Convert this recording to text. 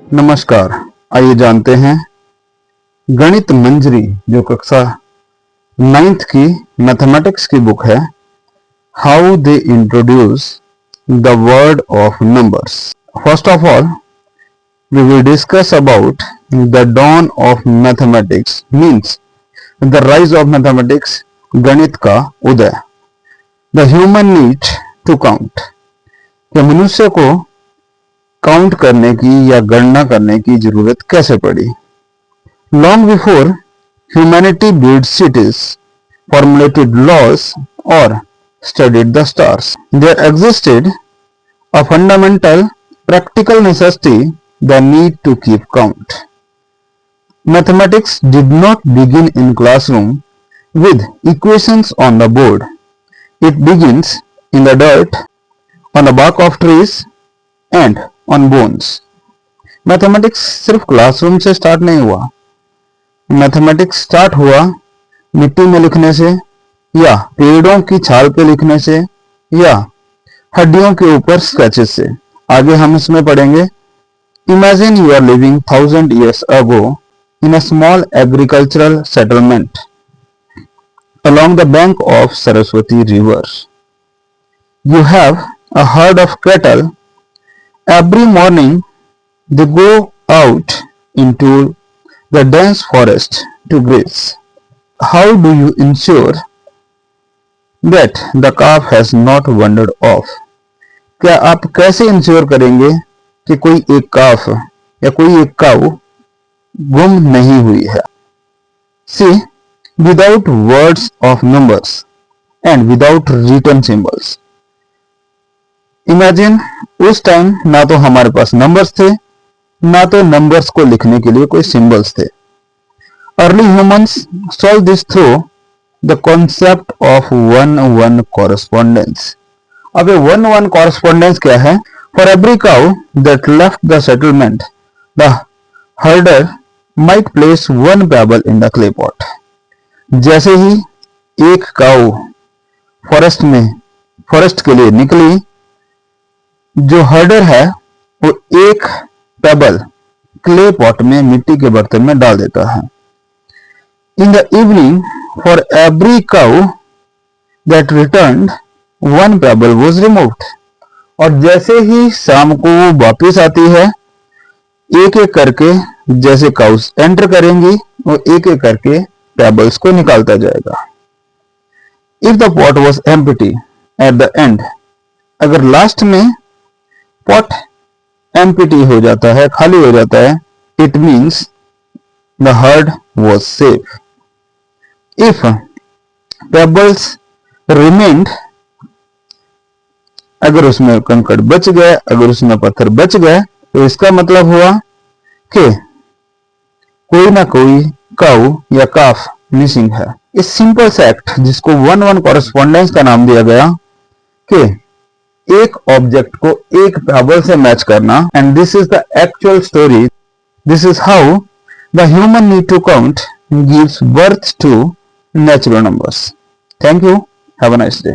नमस्कार। आइए जानते हैं गणित मंजरी जो कक्षा 9th की मैथमेटिक्स की बुक है, how they introduce the word of numbers. First of all we will discuss about the dawn of mathematics, means the rise of mathematics, गणित का उदय। The human need to count, कि मनुष्य को count करने की या गणना करने की जरूरत कैसे पड़ी। Long before humanity build cities, formulated laws or studied the stars, there existed a fundamental practical necessity, the need to keep count. Mathematics did not begin in classroom with equations on the board. It begins in the dirt, on the bark of trees and on bones. Mathematics सिर्फ classroom से start नहीं हुआ। Mathematics start हुआ मिट्टी में लिखने से, या पेड़ों की छाल पे लिखने से, या हड्डियों के ऊपर स्केचेस से। आगे हम इसमें पढ़ेंगे, imagine you are living 1000 years ago in a small agricultural settlement along the bank of Saraswati River. You have a herd of cattle. Every morning they go out into the dense forest to graze. How do you ensure that the calf has not wandered off? क्या आप कैसे ensure करेंगे कि कोई एक काफ या कोई एक काऊ गुम नहीं हुई है। See, without words of numbers and without written symbols. Imagine उस टाइम ना तो हमारे पास नंबर्स थे, ना तो नंबर्स को लिखने के लिए कोई सिंबल्स थे। Early humans solve this through the concept of 1-1 correspondence. अब ये 1-1 कॉरेस्पॉन्डेंस क्या है? For every cow that left the settlement, the हर्डर might place 1 payable in the clay pot. जैसे ही एक काउ फॉरेस्ट के लिए निकली, जो हर्डर है वो एक पेबल क्ले पॉट में, मिट्टी के बर्तन में डाल देता है। In the evening for every cow that returned 1 payable was removed. और जैसे ही शाम को वो वापिस आती है, एक एक करके जैसे काउस एंटर करेंगी, वो एक एक करके पेबल्स को निकालता जाएगा। If the pot was empty at the end, अगर लास्ट में पॉट एम्प्टी हो जाता है, खाली हो जाता है, it means the herd was safe. If pebbles remained, अगर उसमें कंकड़ बच गए, अगर उसमें पत्थर बच गए, तो इसका मतलब हुआ कि कोई ना कोई काऊ या काफ मिसिंग है। इस सिंपल से एक्ट जिसको 1-1 कॉरेस्पॉन्डेंस का नाम दिया गया, कि एक ऑब्जेक्ट को एक पेबल से मैच करना, and this is the actual story. This is how the human need to count gives birth to natural numbers. Thank you, have a nice day.